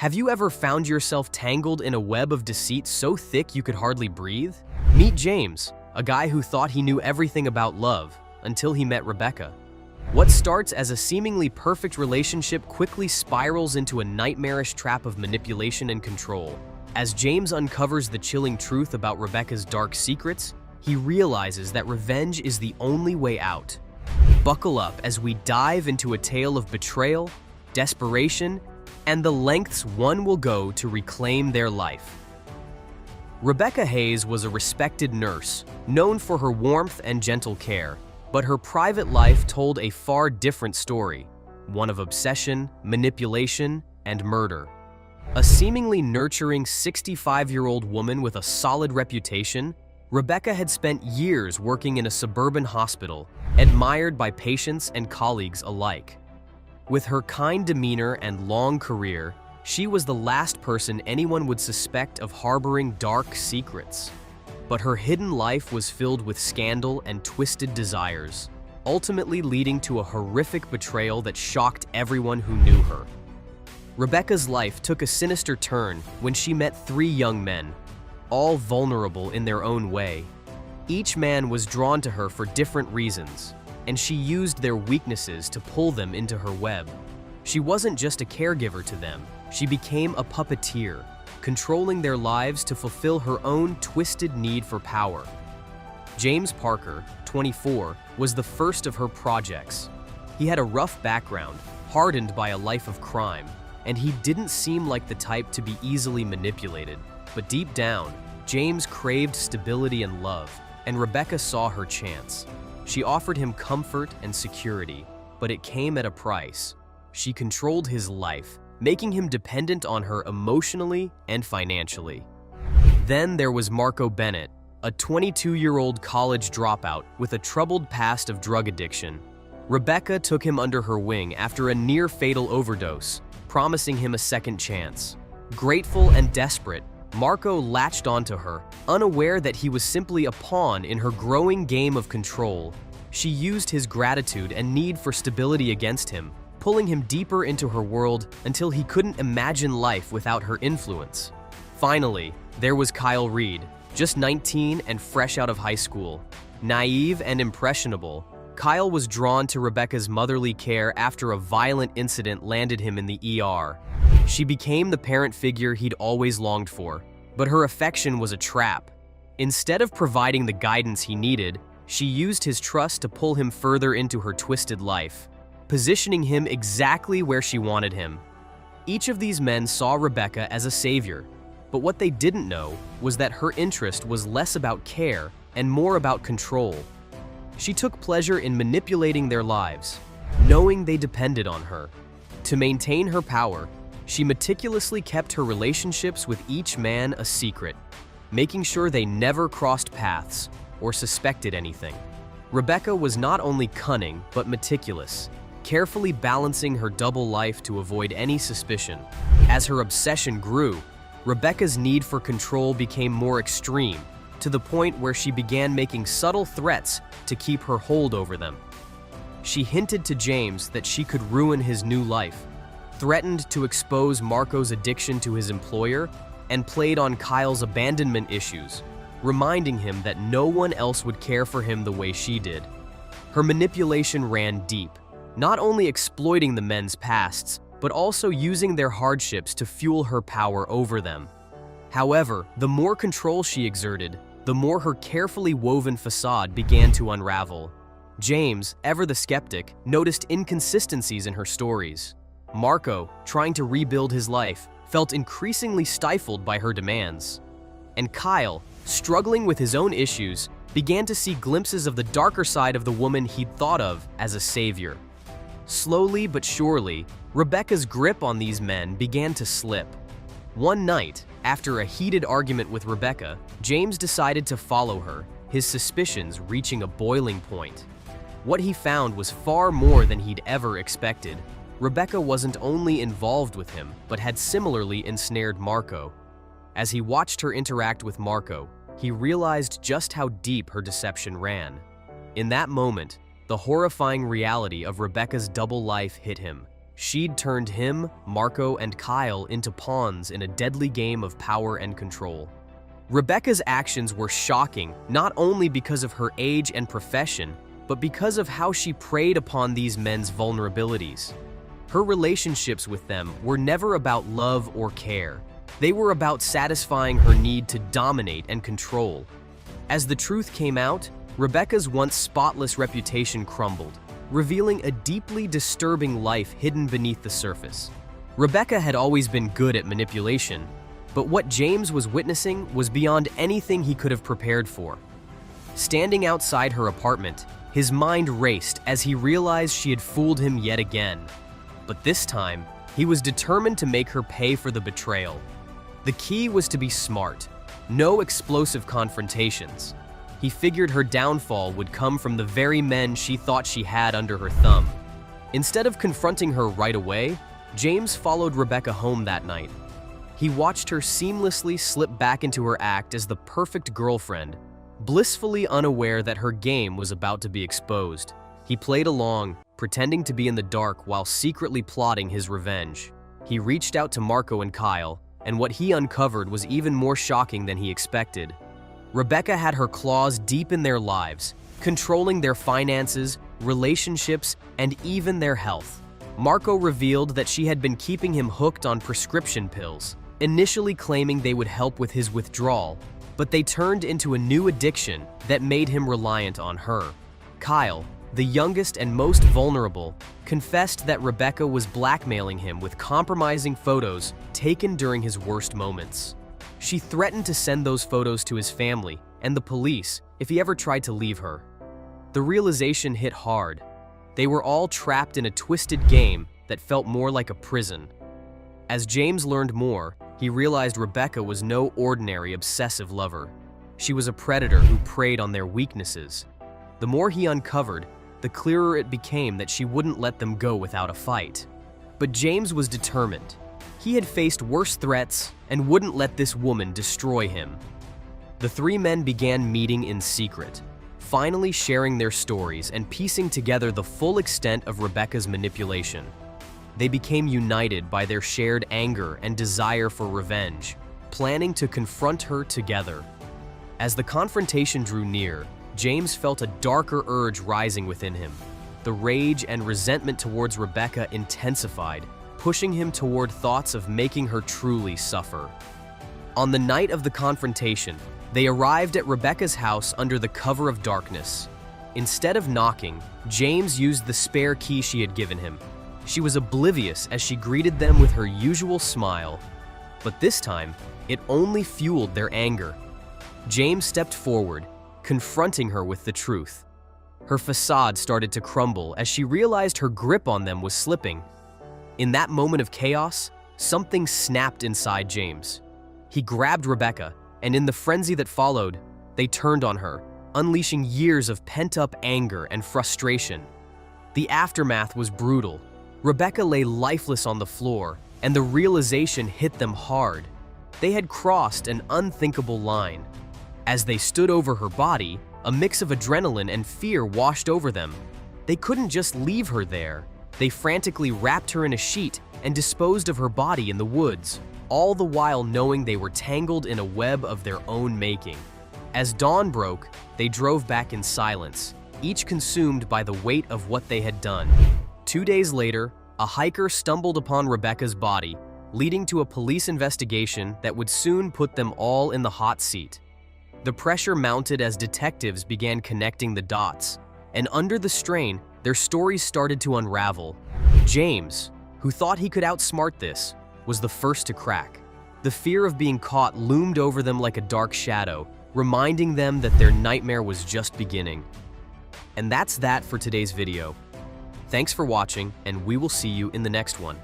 Have you ever found yourself tangled in a web of deceit so thick you could hardly breathe? Meet James, a guy who thought he knew everything about love until he met Rebecca. What starts as a seemingly perfect relationship quickly spirals into a nightmarish trap of manipulation and control. As James uncovers the chilling truth about Rebecca's dark secrets, he realizes that revenge is the only way out. Buckle up as we dive into a tale of betrayal, desperation, and the lengths one will go to reclaim their life. Rebecca Hayes was a respected nurse, known for her warmth and gentle care, but her private life told a far different story, one of obsession, manipulation, and murder. A seemingly nurturing 65-year-old woman with a solid reputation, Rebecca had spent years working in a suburban hospital, admired by patients and colleagues alike. With her kind demeanor and long career, she was the last person anyone would suspect of harboring dark secrets. But her hidden life was filled with scandal and twisted desires, ultimately leading to a horrific betrayal that shocked everyone who knew her. Rebecca's life took a sinister turn when she met three young men, all vulnerable in their own way. Each man was drawn to her for different reasons, and she used their weaknesses to pull them into her web. She wasn't just a caregiver to them, she became a puppeteer, controlling their lives to fulfill her own twisted need for power. James Parker, 24, was the first of her projects. He had a rough background, hardened by a life of crime, and he didn't seem like the type to be easily manipulated. But deep down, James craved stability and love, and Rebecca saw her chance. She offered him comfort and security, but it came at a price. She controlled his life, making him dependent on her emotionally and financially. Then there was Marco Bennett, a 22-year-old college dropout with a troubled past of drug addiction. Rebecca took him under her wing after a near-fatal overdose, promising him a second chance. Grateful and desperate, Marco latched onto her, unaware that he was simply a pawn in her growing game of control. She used his gratitude and need for stability against him, pulling him deeper into her world until he couldn't imagine life without her influence. Finally, there was Kyle Reed, just 19 and fresh out of high school. Naive and impressionable, Kyle was drawn to Rebecca's motherly care after a violent incident landed him in the ER. She became the parent figure he'd always longed for, but her affection was a trap. Instead of providing the guidance he needed, she used his trust to pull him further into her twisted life, positioning him exactly where she wanted him. Each of these men saw Rebecca as a savior, but what they didn't know was that her interest was less about care and more about control. She took pleasure in manipulating their lives, knowing they depended on her. To maintain her power, she meticulously kept her relationships with each man a secret, making sure they never crossed paths or suspected anything. Rebecca was not only cunning, but meticulous, carefully balancing her double life to avoid any suspicion. As her obsession grew, Rebecca's need for control became more extreme, to the point where she began making subtle threats to keep her hold over them. She hinted to James that she could ruin his new life, threatened to expose Marco's addiction to his employer, and played on Kyle's abandonment issues, reminding him that no one else would care for him the way she did. Her manipulation ran deep, not only exploiting the men's pasts, but also using their hardships to fuel her power over them. However, the more control she exerted, the more her carefully woven facade began to unravel. James, ever the skeptic, noticed inconsistencies in her stories. Marco, trying to rebuild his life, felt increasingly stifled by her demands. And Kyle, struggling with his own issues, began to see glimpses of the darker side of the woman he'd thought of as a savior. Slowly but surely, Rebecca's grip on these men began to slip. One night, after a heated argument with Rebecca, James decided to follow her, his suspicions reaching a boiling point. What he found was far more than he'd ever expected. Rebecca wasn't only involved with him, but had similarly ensnared Marco. As he watched her interact with Marco, he realized just how deep her deception ran. In that moment, the horrifying reality of Rebecca's double life hit him. She'd turned him, Marco, and Kyle into pawns in a deadly game of power and control. Rebecca's actions were shocking, not only because of her age and profession, but because of how she preyed upon these men's vulnerabilities. Her relationships with them were never about love or care. They were about satisfying her need to dominate and control. As the truth came out, Rebecca's once spotless reputation crumbled, revealing a deeply disturbing life hidden beneath the surface. Rebecca had always been good at manipulation, but what James was witnessing was beyond anything he could have prepared for. Standing outside her apartment, his mind raced as he realized she had fooled him yet again. But this time, he was determined to make her pay for the betrayal. The key was to be smart, no explosive confrontations. He figured her downfall would come from the very men she thought she had under her thumb. Instead of confronting her right away, James followed Rebecca home that night. He watched her seamlessly slip back into her act as the perfect girlfriend, blissfully unaware that her game was about to be exposed. He played along, pretending to be in the dark while secretly plotting his revenge. He reached out to Marco and Kyle, and what he uncovered was even more shocking than he expected. Rebecca had her claws deep in their lives, controlling their finances, relationships, and even their health. Marco revealed that she had been keeping him hooked on prescription pills, initially claiming they would help with his withdrawal, but they turned into a new addiction that made him reliant on her. Kyle, the youngest and most vulnerable, confessed that Rebecca was blackmailing him with compromising photos taken during his worst moments. She threatened to send those photos to his family and the police if he ever tried to leave her. The realization hit hard. They were all trapped in a twisted game that felt more like a prison. As James learned more, he realized Rebecca was no ordinary obsessive lover. She was a predator who preyed on their weaknesses. The more he uncovered, the clearer it became that she wouldn't let them go without a fight. But James was determined. He had faced worse threats and wouldn't let this woman destroy him. The three men began meeting in secret, finally sharing their stories and piecing together the full extent of Rebecca's manipulation. They became united by their shared anger and desire for revenge, planning to confront her together. As the confrontation drew near, James felt a darker urge rising within him. The rage and resentment towards Rebecca intensified, pushing him toward thoughts of making her truly suffer. On the night of the confrontation, they arrived at Rebecca's house under the cover of darkness. Instead of knocking, James used the spare key she had given him. She was oblivious as she greeted them with her usual smile. But this time, it only fueled their anger. James stepped forward, confronting her with the truth. Her facade started to crumble as she realized her grip on them was slipping. In that moment of chaos, something snapped inside James. He grabbed Rebecca, and in the frenzy that followed, they turned on her, unleashing years of pent-up anger and frustration. The aftermath was brutal. Rebecca lay lifeless on the floor, and the realization hit them hard. They had crossed an unthinkable line. As they stood over her body, a mix of adrenaline and fear washed over them. They couldn't just leave her there. They frantically wrapped her in a sheet and disposed of her body in the woods, all the while knowing they were tangled in a web of their own making. As dawn broke, they drove back in silence, each consumed by the weight of what they had done. 2 days later, a hiker stumbled upon Rebecca's body, leading to a police investigation that would soon put them all in the hot seat. The pressure mounted as detectives began connecting the dots, and under the strain, their stories started to unravel. James, who thought he could outsmart this, was the first to crack. The fear of being caught loomed over them like a dark shadow, reminding them that their nightmare was just beginning. And that's that for today's video. Thanks for watching, and we will see you in the next one.